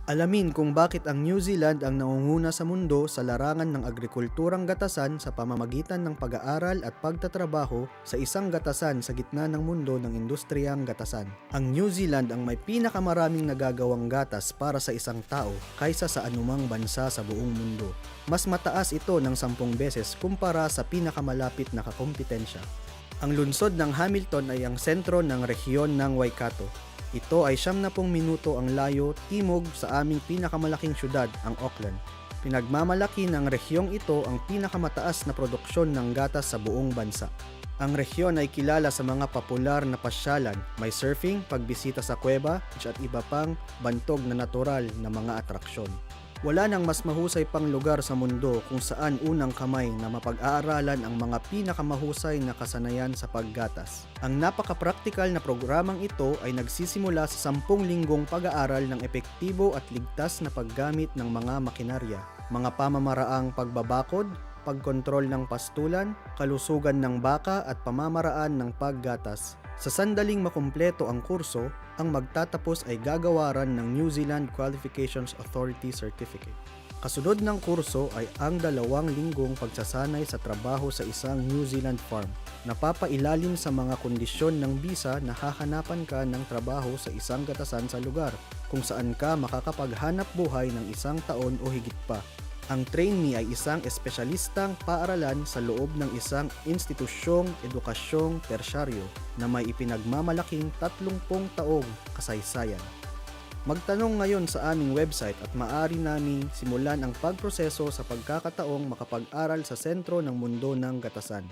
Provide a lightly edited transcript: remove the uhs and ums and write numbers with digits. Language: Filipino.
Alamin kung bakit ang New Zealand ang nangunguna sa mundo sa larangan ng agrikulturang gatasan sa pamamagitan ng pag-aaral at pagtatrabaho sa isang gatasan sa gitna ng mundo ng industriyang gatasan. Ang New Zealand ang may pinakamaraming nagagawang gatas para sa isang tao kaysa sa anumang bansa sa buong mundo. Mas mataas ito ng 10 beses kumpara sa pinakamalapit na kakompetensya. Ang lungsod ng Hamilton ay ang sentro ng rehiyon ng Waikato. Ito ay 70 minuto ang layo timog sa aming pinakamalaking syudad, ang Auckland. Pinagmamalaki ng rehiyong ito ang pinakamataas na produksyon ng gatas sa buong bansa. Ang rehiyon ay kilala sa mga popular na pasyalan, may surfing, pagbisita sa kuweba, at iba pang bantog na natural na mga atraksyon. Wala nang mas mahusay pang lugar sa mundo kung saan unang kamay na mapag-aaralan ang mga pinakamahusay na kasanayan sa paggatas. Ang napaka-praktikal na programang ito ay nagsisimula sa 10 linggong pag-aaral ng epektibo at ligtas na paggamit ng mga makinarya, mga pamamaraang pagbabakod, pagkontrol ng pastulan, kalusugan ng baka at pamamaraan ng paggatas. Sa sandaling makumpleto ang kurso, ang magtatapos ay gagawaran ng New Zealand Qualifications Authority Certificate. Kasunod ng kurso ay ang 2 linggong pagsasanay sa trabaho sa isang New Zealand farm. Napapailalim sa mga kondisyon ng bisa na hahanapan ka ng trabaho sa isang gatasan sa lugar, kung saan ka makakapaghanap buhay ng 1 taon o higit pa. Ang trainee ay isang espesyalistang paaralan sa loob ng isang institusyong edukasyong tersyaryo na may ipinagmamalaking 30 taong kasaysayan. Magtanong ngayon sa aming website at maaari naming simulan ang pagproseso sa pagkakataong makapag-aral sa sentro ng mundo ng gatasan.